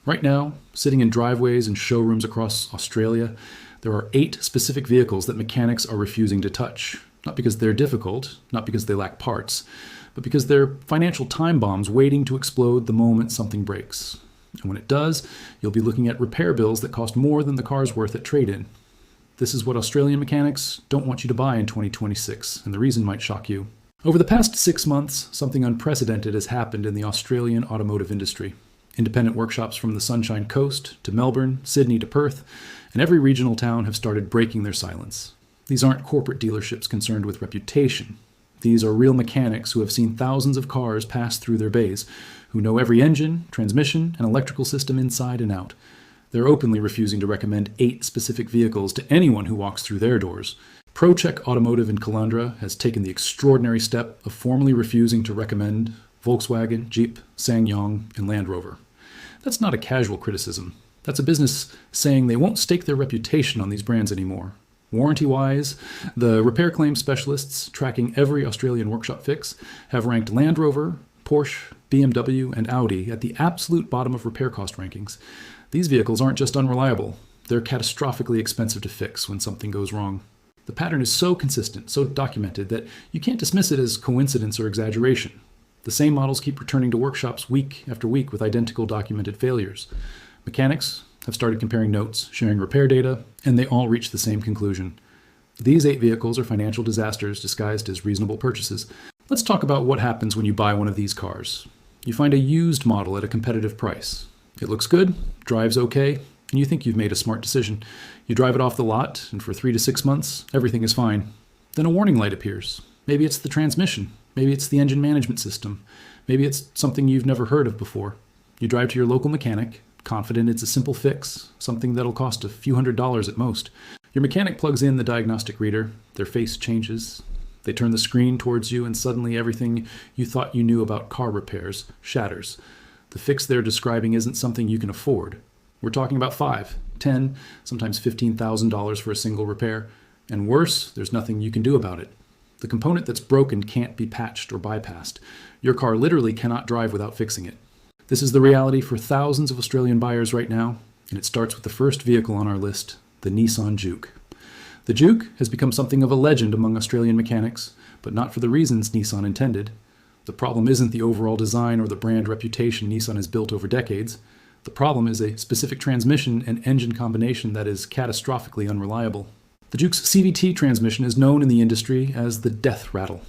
Right now, sitting in driveways and showrooms across Australia, there are 8 specific vehicles that mechanics are refusing to touch. Not because they're difficult, not because they lack parts, but because they're financial time bombs waiting to explode the moment something breaks. And when it does, you'll be looking at repair bills that cost more than the car's worth at trade-in. This is what Australian mechanics don't want you to buy in 2026, and the reason might shock you. Over the past 6 months, something unprecedented has happened in the Australian automotive industry. Independent workshops from the Sunshine Coast to Melbourne, Sydney to Perth, and every regional town have started breaking their silence. These aren't corporate dealerships concerned with reputation. These are real mechanics who have seen thousands of cars pass through their bays, who know every engine, transmission, and electrical system inside and out. They're openly refusing to recommend 8 specific vehicles to anyone who walks through their doors. ProCheck Automotive in Caloundra has taken the extraordinary step of formally refusing to recommend Volkswagen, Jeep, SsangYong, and Land Rover. That's not a casual criticism. That's a business saying they won't stake their reputation on these brands anymore. Warranty-wise, the repair claim specialists tracking every Australian workshop fix have ranked Land Rover, Porsche, BMW, and Audi at the absolute bottom of repair cost rankings. These vehicles aren't just unreliable, they're catastrophically expensive to fix when something goes wrong. The pattern is so consistent, so documented, that you can't dismiss it as coincidence or exaggeration. The same models keep returning to workshops week after week with identical documented failures. Mechanics have started comparing notes, sharing repair data, and they all reach the same conclusion. These 8 vehicles are financial disasters disguised as reasonable purchases. Let's talk about what happens when you buy one of these cars. You find a used model at a competitive price. It looks good, drives okay, and you think you've made a smart decision. You drive it off the lot, and for 3 to 6 months, everything is fine. Then a warning light appears. Maybe it's the transmission. Maybe it's the engine management system. Maybe it's something you've never heard of before. You drive to your local mechanic, confident it's a simple fix, something that'll cost a few $100s at most. Your mechanic plugs in the diagnostic reader, their face changes. They turn the screen towards you, and suddenly everything you thought you knew about car repairs shatters. The fix they're describing isn't something you can afford. We're talking about $5,000, $10,000, sometimes $15,000 for a single repair. And worse, there's nothing you can do about it. The component that's broken can't be patched or bypassed. Your car literally cannot drive without fixing it. This is the reality for thousands of Australian buyers right now, and it starts with the first vehicle on our list, the Nissan Juke. The Juke has become something of a legend among Australian mechanics, but not for the reasons Nissan intended. The problem isn't the overall design or the brand reputation Nissan has built over decades. The problem is a specific transmission and engine combination that is catastrophically unreliable. The Juke's CVT transmission is known in the industry as the death rattle.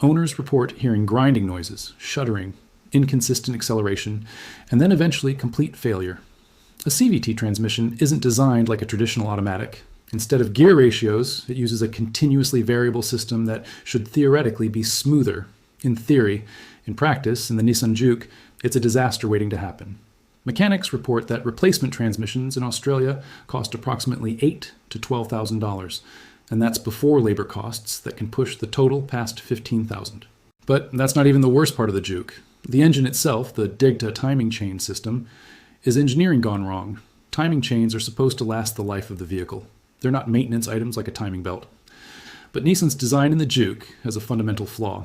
Owners report hearing grinding noises, shuddering, inconsistent acceleration, and then eventually complete failure. A CVT transmission isn't designed like a traditional automatic. Instead of gear ratios, it uses a continuously variable system that should theoretically be smoother. In theory, in practice, in the Nissan Juke, it's a disaster waiting to happen. Mechanics report that replacement transmissions in Australia cost approximately $8,000 to $12,000, and that's before labor costs that can push the total past $15,000. But that's not even the worst part of the Juke. The engine itself, the Digta timing chain system, is engineering gone wrong. Timing chains are supposed to last the life of the vehicle. They're not maintenance items like a timing belt. But Nissan's design in the Juke has a fundamental flaw.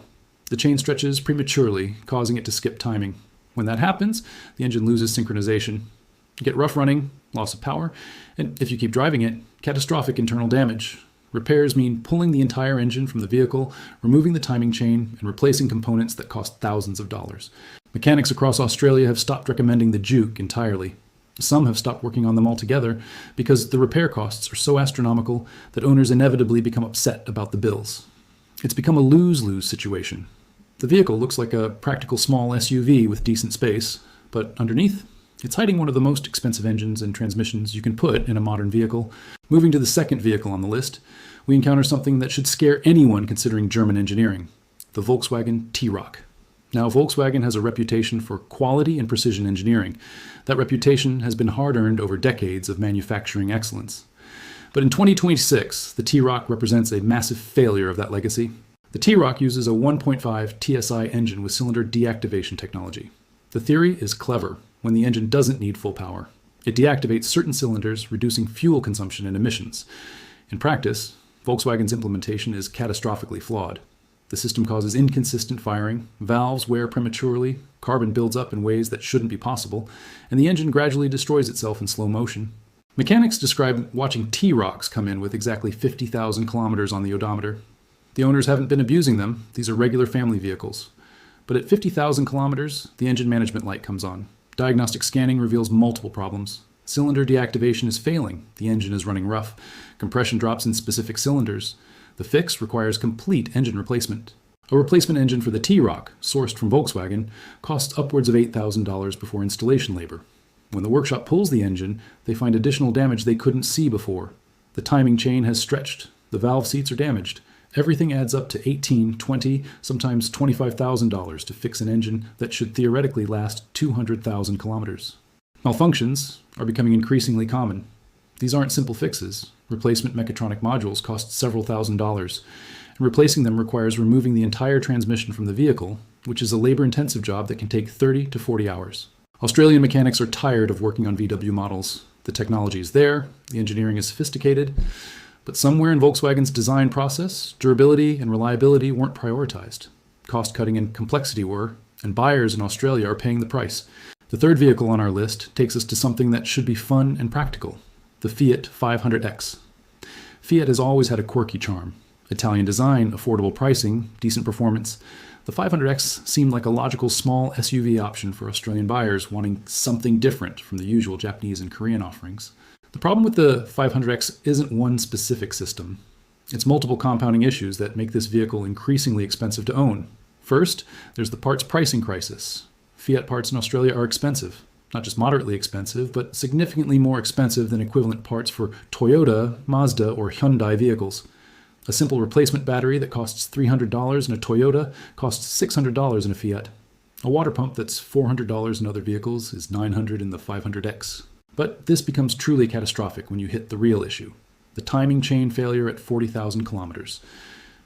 The chain stretches prematurely, causing it to skip timing. When that happens, the engine loses synchronization. You get rough running, loss of power, and if you keep driving it, catastrophic internal damage. Repairs mean pulling the entire engine from the vehicle, removing the timing chain, and replacing components that cost thousands of dollars. Mechanics across Australia have stopped recommending the Juke entirely. Some have stopped working on them altogether because the repair costs are so astronomical that owners inevitably become upset about the bills. It's become a lose-lose situation. The vehicle looks like a practical small SUV with decent space, but underneath, it's hiding one of the most expensive engines and transmissions you can put in a modern vehicle. Moving to the second vehicle on the list, we encounter something that should scare anyone considering German engineering, the Volkswagen T-Roc. Now, Volkswagen has a reputation for quality and precision engineering. That reputation has been hard-earned over decades of manufacturing excellence. But in 2026, the T-Roc represents a massive failure of that legacy. The T-Roc uses a 1.5 TSI engine with cylinder deactivation technology. The theory is clever when the engine doesn't need full power. It deactivates certain cylinders, reducing fuel consumption and emissions. In practice, Volkswagen's implementation is catastrophically flawed. The system causes inconsistent firing, valves wear prematurely, carbon builds up in ways that shouldn't be possible, and the engine gradually destroys itself in slow motion. Mechanics describe watching T-Rocks come in with exactly 50,000 kilometers on the odometer. The owners haven't been abusing them, these are regular family vehicles. But at 50,000 kilometers, the engine management light comes on. Diagnostic scanning reveals multiple problems. Cylinder deactivation is failing, the engine is running rough, compression drops in specific cylinders. The fix requires complete engine replacement. A replacement engine for the T-Roc, sourced from Volkswagen, costs upwards of $8,000 before installation labor. When the workshop pulls the engine, they find additional damage they couldn't see before. The timing chain has stretched, the valve seats are damaged. Everything adds up to $18,000, $20,000, sometimes $25,000 to fix an engine that should theoretically last 200,000 kilometers. Malfunctions are becoming increasingly common. These aren't simple fixes. Replacement mechatronic modules cost several $1,000s, and replacing them requires removing the entire transmission from the vehicle, which is a labor-intensive job that can take 30 to 40 hours. Australian mechanics are tired of working on VW models. The technology is there, the engineering is sophisticated, but somewhere in Volkswagen's design process, durability and reliability weren't prioritized. Cost-cutting and complexity were, and buyers in Australia are paying the price. The third vehicle on our list takes us to something that should be fun and practical, the Fiat 500X. Fiat has always had a quirky charm. Italian design, affordable pricing, decent performance. The 500X seemed like a logical small SUV option for Australian buyers wanting something different from the usual Japanese and Korean offerings. The problem with the 500X isn't one specific system. It's multiple compounding issues that make this vehicle increasingly expensive to own. First, there's the parts pricing crisis. Fiat parts in Australia are expensive. Not just moderately expensive, but significantly more expensive than equivalent parts for Toyota, Mazda, or Hyundai vehicles. A simple replacement battery that costs $300 in a Toyota costs $600 in a Fiat. A water pump that's $400 in other vehicles is $900 in the 500X. But this becomes truly catastrophic when you hit the real issue, the timing chain failure at 40,000 kilometers.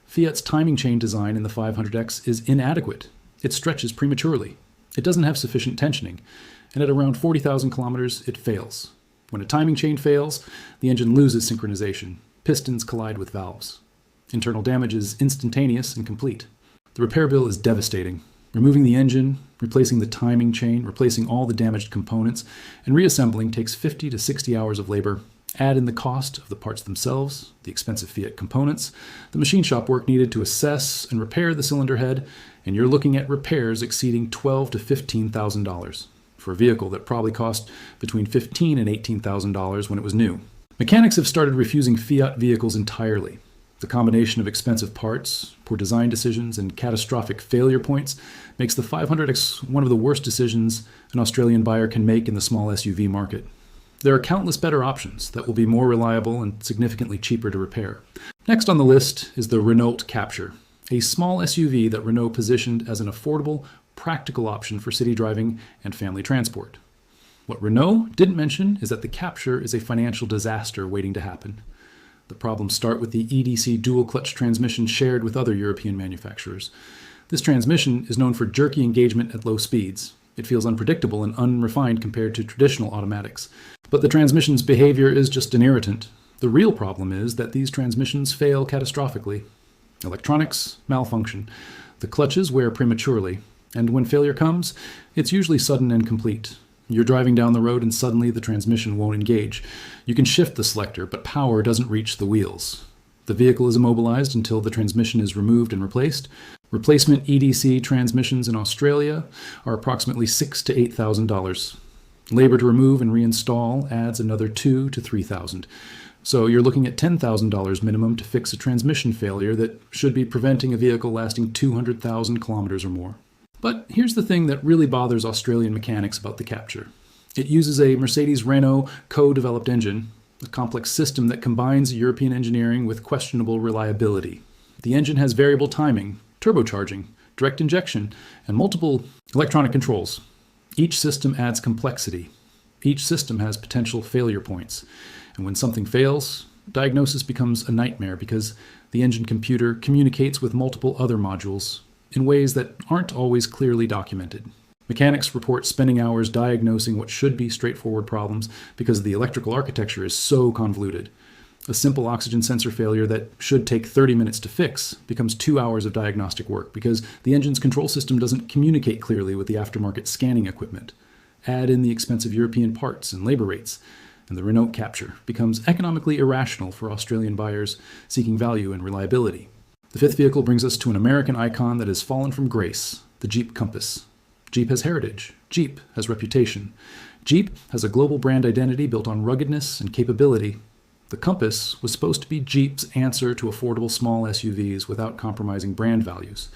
Fiat's timing chain design in the 500X is inadequate. It stretches prematurely. It doesn't have sufficient tensioning, and at around 40,000 kilometers, it fails. When a timing chain fails, the engine loses synchronization. Pistons collide with valves. Internal damage is instantaneous and complete. The repair bill is devastating. Removing the engine, replacing the timing chain, replacing all the damaged components, and reassembling takes 50 to 60 hours of labor. Add in the cost of the parts themselves, the expensive Fiat components, the machine shop work needed to assess and repair the cylinder head, and you're looking at repairs exceeding $12,000 to $15,000 for a vehicle that probably cost between $15,000 and $18,000 when it was new. Mechanics have started refusing Fiat vehicles entirely. The combination of expensive parts, poor design decisions, and catastrophic failure points makes the 500X one of the worst decisions an Australian buyer can make in the small SUV market. There are countless better options that will be more reliable and significantly cheaper to repair. Next on the list is the Renault Captur, a small SUV that Renault positioned as an affordable, practical option for city driving and family transport. What Renault didn't mention is that the Captur is a financial disaster waiting to happen. The problems start with the EDC dual-clutch transmission shared with other European manufacturers. This transmission is known for jerky engagement at low speeds. It feels unpredictable and unrefined compared to traditional automatics. But the transmission's behavior is just an irritant. The real problem is that these transmissions fail catastrophically. Electronics malfunction. The clutches wear prematurely. And when failure comes, it's usually sudden and complete. You're driving down the road and suddenly the transmission won't engage. You can shift the selector, but power doesn't reach the wheels. The vehicle is immobilized until the transmission is removed and replaced. Replacement EDC transmissions in Australia are approximately $6,000 to $8,000. Labor to remove and reinstall adds another $2,000 to $3,000. So you're looking at $10,000 minimum to fix a transmission failure that should be preventing a vehicle lasting 200,000 kilometers or more. But here's the thing that really bothers Australian mechanics about the Captur. It uses a Mercedes-Renault co-developed engine, a complex system that combines European engineering with questionable reliability. The engine has variable timing, turbocharging, direct injection, and multiple electronic controls. Each system adds complexity. Each system has potential failure points. And when something fails, diagnosis becomes a nightmare because the engine computer communicates with multiple other modules in ways that aren't always clearly documented. Mechanics report spending hours diagnosing what should be straightforward problems because the electrical architecture is so convoluted. A simple oxygen sensor failure that should take 30 minutes to fix becomes 2 hours of diagnostic work because the engine's control system doesn't communicate clearly with the aftermarket scanning equipment. Add in the expensive European parts and labor rates, and the Renault capture becomes economically irrational for Australian buyers seeking value and reliability. The fifth vehicle brings us to an American icon that has fallen from grace, the Jeep Compass. Jeep has heritage. Jeep has reputation. Jeep has a global brand identity built on ruggedness and capability. The Compass was supposed to be Jeep's answer to affordable small SUVs without compromising brand values.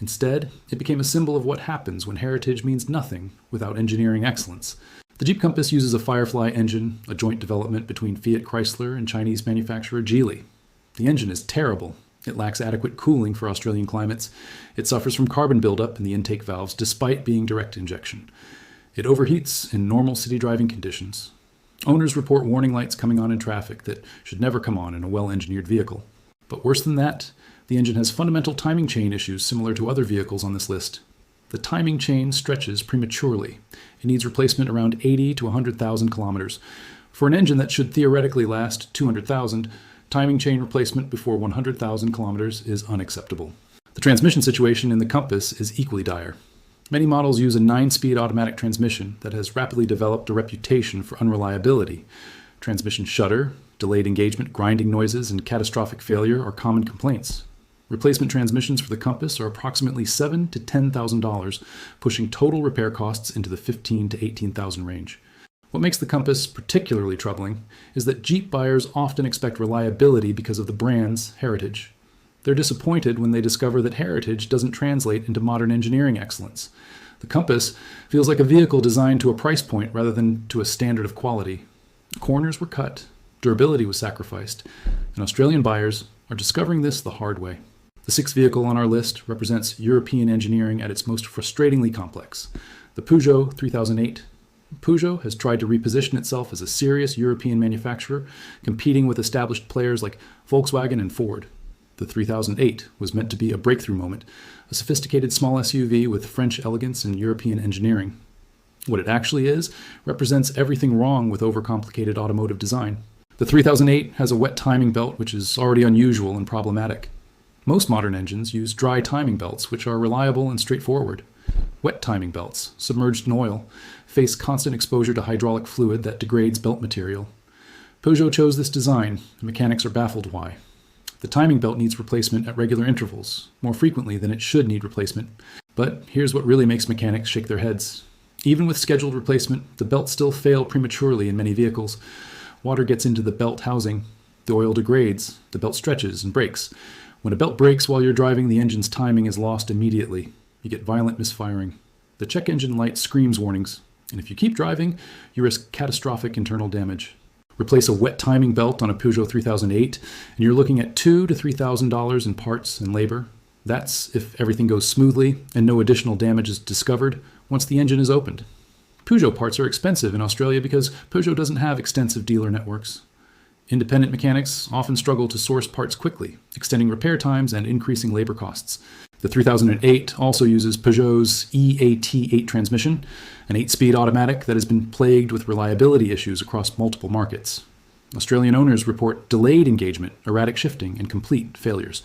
Instead, it became a symbol of what happens when heritage means nothing without engineering excellence. The Jeep Compass uses a Firefly engine, a joint development between Fiat Chrysler and Chinese manufacturer Geely. The engine is terrible. It lacks adequate cooling for Australian climates. It suffers from carbon buildup in the intake valves despite being direct injection. It overheats in normal city driving conditions. Owners report warning lights coming on in traffic that should never come on in a well-engineered vehicle. But worse than that, the engine has fundamental timing chain issues similar to other vehicles on this list. The timing chain stretches prematurely. It needs replacement around 80 to 100,000 kilometers. For an engine that should theoretically last 200,000, timing chain replacement before 100,000 kilometers is unacceptable. The transmission situation in the Compass is equally dire. Many models use a 9-speed automatic transmission that has rapidly developed a reputation for unreliability. Transmission shudder, delayed engagement, grinding noises, and catastrophic failure are common complaints. Replacement transmissions for the Compass are approximately $7,000 to $10,000, pushing total repair costs into the $15,000 to $18,000 range. What makes the Compass particularly troubling is that Jeep buyers often expect reliability because of the brand's heritage. They're disappointed when they discover that heritage doesn't translate into modern engineering excellence. The Compass feels like a vehicle designed to a price point rather than to a standard of quality. Corners were cut, durability was sacrificed, and Australian buyers are discovering this the hard way. The sixth vehicle on our list represents European engineering at its most frustratingly complex, the Peugeot 3008. Peugeot has tried to reposition itself as a serious European manufacturer, competing with established players like Volkswagen and Ford. The 3008 was meant to be a breakthrough moment, a sophisticated small SUV with French elegance and European engineering. What it actually is represents everything wrong with overcomplicated automotive design. The 3008 has a wet timing belt, which is already unusual and problematic. Most modern engines use dry timing belts, which are reliable and straightforward. Wet timing belts, submerged in oil, face constant exposure to hydraulic fluid that degrades belt material. Peugeot chose this design, and mechanics are baffled why. The timing belt needs replacement at regular intervals, more frequently than it should need replacement. But here's what really makes mechanics shake their heads. Even with scheduled replacement, the belts still fail prematurely in many vehicles. Water gets into the belt housing, the oil degrades, the belt stretches and breaks. When a belt breaks while you're driving, the engine's timing is lost immediately. You get violent misfiring. The check engine light screams warnings, and if you keep driving, you risk catastrophic internal damage. Replace a wet timing belt on a Peugeot 3008, and you're looking at $2,000 to $3,000 in parts and labor. That's if everything goes smoothly and no additional damage is discovered once the engine is opened. Peugeot parts are expensive in Australia because Peugeot doesn't have extensive dealer networks. Independent mechanics often struggle to source parts quickly, extending repair times and increasing labor costs. The 3008 also uses Peugeot's EAT8 transmission, an 8-speed automatic that has been plagued with reliability issues across multiple markets. Australian owners report delayed engagement, erratic shifting, and complete failures.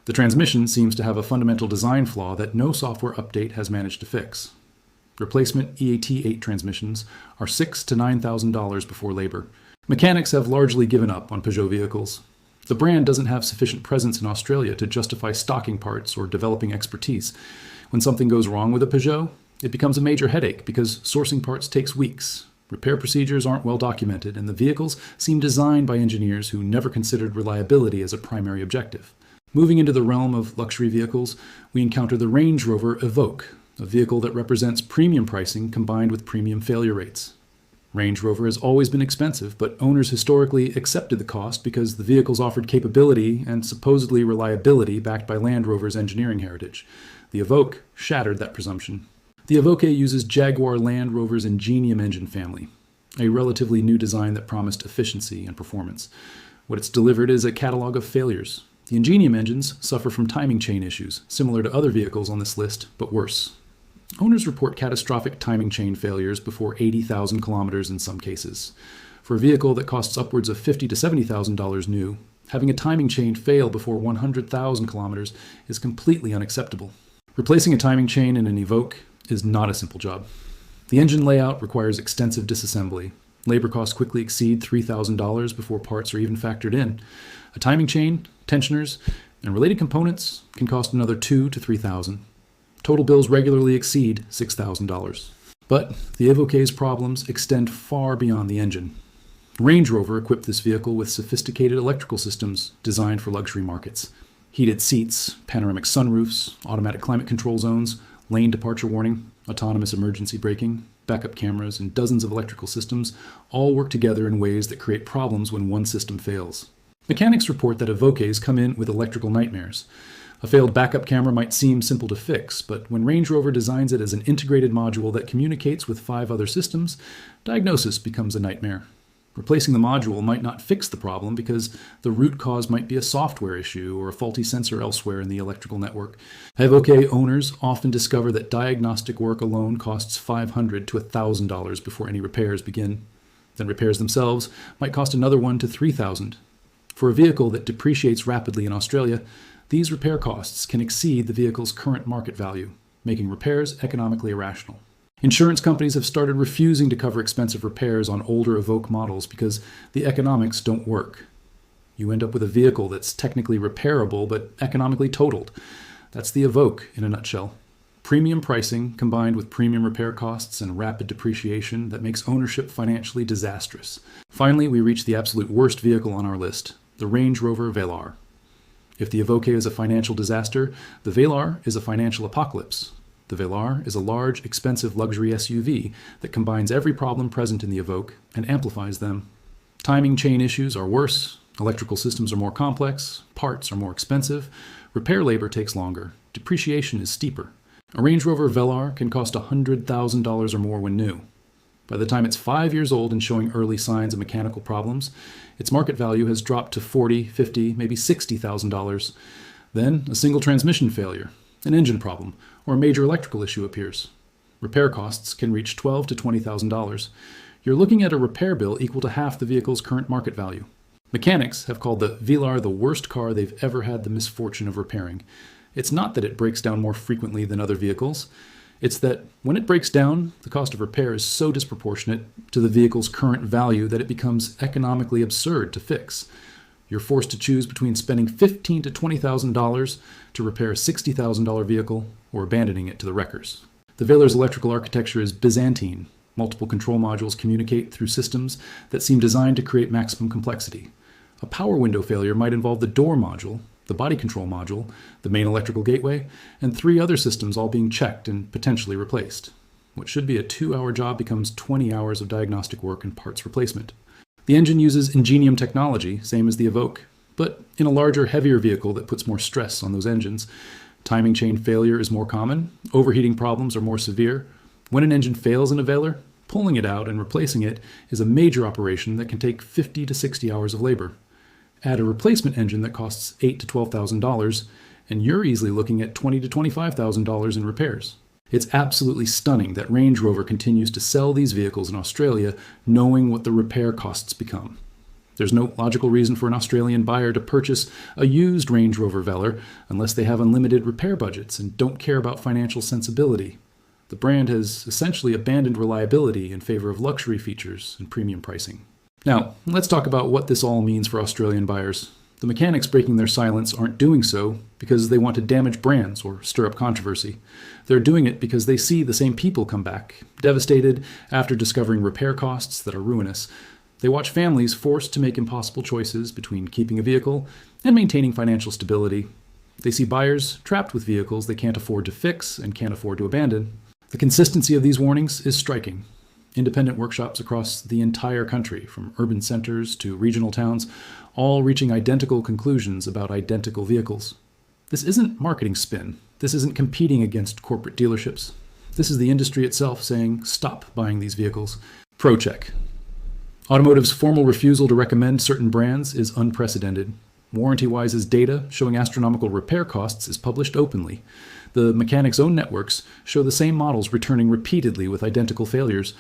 The transmission seems to have a fundamental design flaw that no software update has managed to fix. Replacement EAT8 transmissions are $6,000 to $9,000 before labor. Mechanics have largely given up on Peugeot vehicles. The brand doesn't have sufficient presence in Australia to justify stocking parts or developing expertise. When something goes wrong with a Peugeot, it becomes a major headache because sourcing parts takes weeks. Repair procedures aren't well documented, and the vehicles seem designed by engineers who never considered reliability as a primary objective. Moving into the realm of luxury vehicles, we encounter the Range Rover Evoque, a vehicle that represents premium pricing combined with premium failure rates. Range Rover has always been expensive, but owners historically accepted the cost because the vehicles offered capability and supposedly reliability backed by Land Rover's engineering heritage. The Evoque shattered that presumption. The Evoque uses Jaguar Land Rover's Ingenium engine family, a relatively new design that promised efficiency and performance. What it's delivered is a catalog of failures. The Ingenium engines suffer from timing chain issues, similar to other vehicles on this list, but worse. Owners report catastrophic timing chain failures before 80,000 kilometers in some cases. For a vehicle that costs upwards of $50,000 to $70,000 new, having a timing chain fail before 100,000 kilometers is completely unacceptable. Replacing a timing chain in an Evoque is not a simple job. The engine layout requires extensive disassembly. Labor costs quickly exceed $3,000 before parts are even factored in. A timing chain, tensioners, and related components can cost another $2,000 to $3,000. Total bills regularly exceed $6,000. But the Evoque's problems extend far beyond the engine. Range Rover equipped this vehicle with sophisticated electrical systems designed for luxury markets. Heated seats, panoramic sunroofs, automatic climate control zones, lane departure warning, autonomous emergency braking, backup cameras, and dozens of electrical systems all work together in ways that create problems when one system fails. Mechanics report that Evoques come in with electrical nightmares. A failed backup camera might seem simple to fix, but when Range Rover designs it as an integrated module that communicates with 5 other systems, diagnosis becomes a nightmare. Replacing the module might not fix the problem because the root cause might be a software issue or a faulty sensor elsewhere in the electrical network. Evoque owners often discover that diagnostic work alone costs $500 to $1,000 before any repairs begin. Then repairs themselves might cost another $1,000 to $3,000. For a vehicle that depreciates rapidly in Australia, these repair costs can exceed the vehicle's current market value, making repairs economically irrational. Insurance companies have started refusing to cover expensive repairs on older Evoque models because the economics don't work. You end up with a vehicle that's technically repairable but economically totaled. That's the Evoque in a nutshell. Premium pricing combined with premium repair costs and rapid depreciation that makes ownership financially disastrous. Finally, we reach the absolute worst vehicle on our list, the Range Rover Velar. If the Evoque is a financial disaster, the Velar is a financial apocalypse. The Velar is a large, expensive luxury SUV that combines every problem present in the Evoque and amplifies them. Timing chain issues are worse, electrical systems are more complex, parts are more expensive, repair labor takes longer, depreciation is steeper. A Range Rover Velar can cost $100,000 or more when new. By the time it's 5 years old and showing early signs of mechanical problems, its market value has dropped to $40,000, $50,000, maybe $60,000. Then a single transmission failure, an engine problem, or a major electrical issue appears. Repair costs can reach $12,000 to $20,000. You're looking at a repair bill equal to half the vehicle's current market value. Mechanics have called the Velar the worst car they've ever had the misfortune of repairing. It's not that it breaks down more frequently than other vehicles. It's that when it breaks down, the cost of repair is so disproportionate to the vehicle's current value that it becomes economically absurd to fix. You're forced to choose between spending $15,000 to $20,000 to repair a $60,000 vehicle or abandoning it to the wreckers. The Velar's electrical architecture is Byzantine. Multiple control modules communicate through systems that seem designed to create maximum complexity. A power window failure might involve the door module, the body control module, the main electrical gateway, and 3 other systems all being checked and potentially replaced. What should be a 2-hour job becomes 20 hours of diagnostic work and parts replacement. The engine uses Ingenium technology, same as the Evoque, but in a larger, heavier vehicle that puts more stress on those engines. Timing chain failure is more common, overheating problems are more severe. When an engine fails in a Velar, pulling it out and replacing it is a major operation that can take 50 to 60 hours of labor. Add a replacement engine that costs $8,000 to $12,000, and you're easily looking at $20,000 to $25,000 in repairs. It's absolutely stunning that Range Rover continues to sell these vehicles in Australia knowing what the repair costs become. There's no logical reason for an Australian buyer to purchase a used Range Rover Velar unless they have unlimited repair budgets and don't care about financial sensibility. The brand has essentially abandoned reliability in favor of luxury features and premium pricing. Now, let's talk about what this all means for Australian buyers. The mechanics breaking their silence aren't doing so because they want to damage brands or stir up controversy. They're doing it because they see the same people come back, devastated after discovering repair costs that are ruinous. They watch families forced to make impossible choices between keeping a vehicle and maintaining financial stability. They see buyers trapped with vehicles they can't afford to fix and can't afford to abandon. The consistency of these warnings is striking. Independent workshops across the entire country, from urban centers to regional towns, all reaching identical conclusions about identical vehicles. This isn't marketing spin. This isn't competing against corporate dealerships. This is the industry itself saying, stop buying these vehicles. Pro check. Automotive's formal refusal to recommend certain brands is unprecedented. WarrantyWise's data showing astronomical repair costs is published openly. The mechanics' own networks show the same models returning repeatedly with identical failures.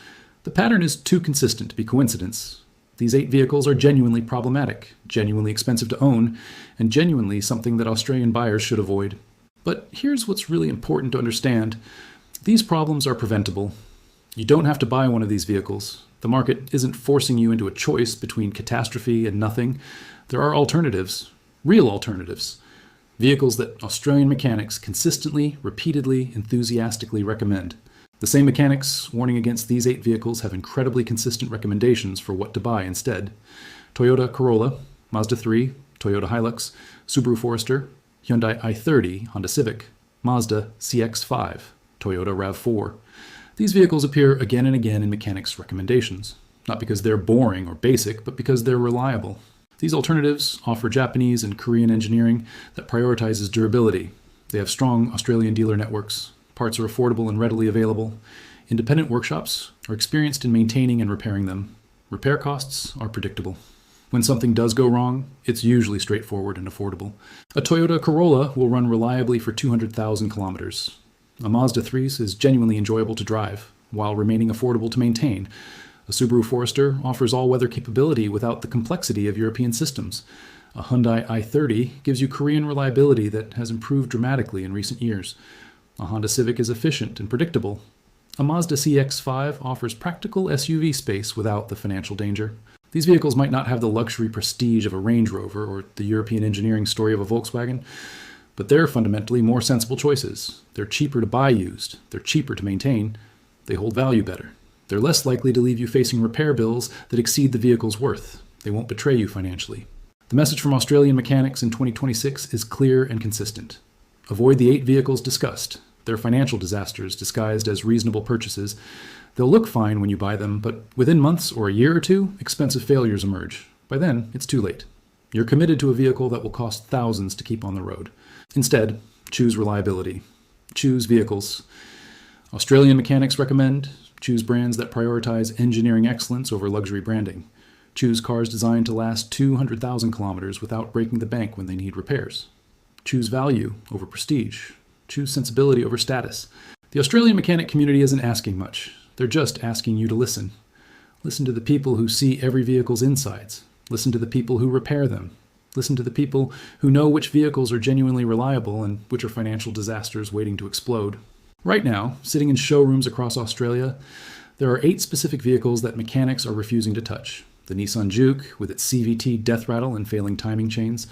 The pattern is too consistent to be coincidence. These 8 vehicles are genuinely problematic, genuinely expensive to own, and genuinely something that Australian buyers should avoid. But here's what's really important to understand. These problems are preventable. You don't have to buy one of these vehicles. The market isn't forcing you into a choice between catastrophe and nothing. There are alternatives, real alternatives. Vehicles that Australian mechanics consistently, repeatedly, enthusiastically recommend. The same mechanics warning against these 8 vehicles have incredibly consistent recommendations for what to buy instead. Toyota Corolla, Mazda 3, Toyota Hilux, Subaru Forester, Hyundai i30, Honda Civic, Mazda CX-5, Toyota RAV4. These vehicles appear again and again in mechanics' recommendations, not because they're boring or basic, but because they're reliable. These alternatives offer Japanese and Korean engineering that prioritizes durability. They have strong Australian dealer networks. Parts are affordable and readily available. Independent workshops are experienced in maintaining and repairing them. Repair costs are predictable. When something does go wrong, it's usually straightforward and affordable. A Toyota Corolla will run reliably for 200,000 kilometers. A Mazda 3 is genuinely enjoyable to drive, while remaining affordable to maintain. A Subaru Forester offers all-weather capability without the complexity of European systems. A Hyundai i30 gives you Korean reliability that has improved dramatically in recent years. A Honda Civic is efficient and predictable. A Mazda CX-5 offers practical SUV space without the financial danger. These vehicles might not have the luxury prestige of a Range Rover or the European engineering story of a Volkswagen, but they're fundamentally more sensible choices. They're cheaper to buy used. They're cheaper to maintain. They hold value better. They're less likely to leave you facing repair bills that exceed the vehicle's worth. They won't betray you financially. The message from Australian mechanics in 2026 is clear and consistent. Avoid the 8 vehicles discussed. They're financial disasters disguised as reasonable purchases. They'll look fine when you buy them, but within months or a year or two, expensive failures emerge. By then, it's too late. You're committed to a vehicle that will cost thousands to keep on the road. Instead, choose reliability. Choose vehicles Australian mechanics recommend. Choose brands that prioritize engineering excellence over luxury branding. Choose cars designed to last 200,000 kilometers without breaking the bank when they need repairs. Choose value over prestige. Choose sensibility over status. The Australian mechanic community isn't asking much. They're just asking you to listen. Listen to the people who see every vehicle's insides. Listen to the people who repair them. Listen to the people who know which vehicles are genuinely reliable and which are financial disasters waiting to explode. Right now, sitting in showrooms across Australia, there are 8 specific vehicles that mechanics are refusing to touch. The Nissan Juke with its CVT death rattle and failing timing chains.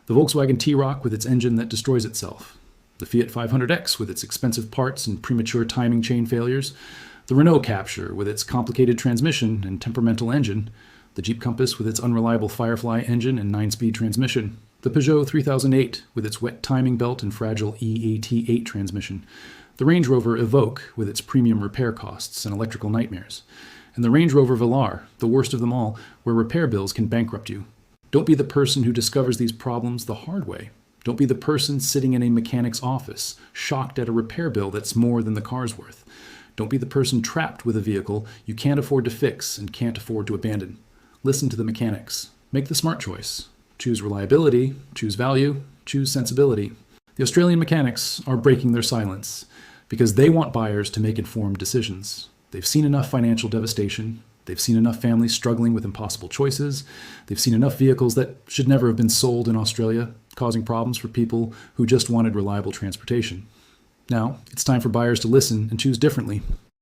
The Volkswagen T-Roc with its engine that destroys itself. The Fiat 500X with its expensive parts and premature timing chain failures. The Renault Capture with its complicated transmission and temperamental engine. The Jeep Compass with its unreliable Firefly engine and 9-speed transmission. The Peugeot 3008 with its wet timing belt and fragile EAT8 transmission. The Range Rover Evoque with its premium repair costs and electrical nightmares. And the Range Rover Velar, the worst of them all, where repair bills can bankrupt you. Don't be the person who discovers these problems the hard way. Don't be the person sitting in a mechanic's office, shocked at a repair bill that's more than the car's worth. Don't be the person trapped with a vehicle you can't afford to fix and can't afford to abandon. Listen to the mechanics. Make the smart choice. Choose reliability, choose value, choose sensibility. The Australian mechanics are breaking their silence because they want buyers to make informed decisions. They've seen enough financial devastation. They've seen enough families struggling with impossible choices. They've seen enough vehicles that should never have been sold in Australia, causing problems for people who just wanted reliable transportation. Now, it's time for buyers to listen and choose differently.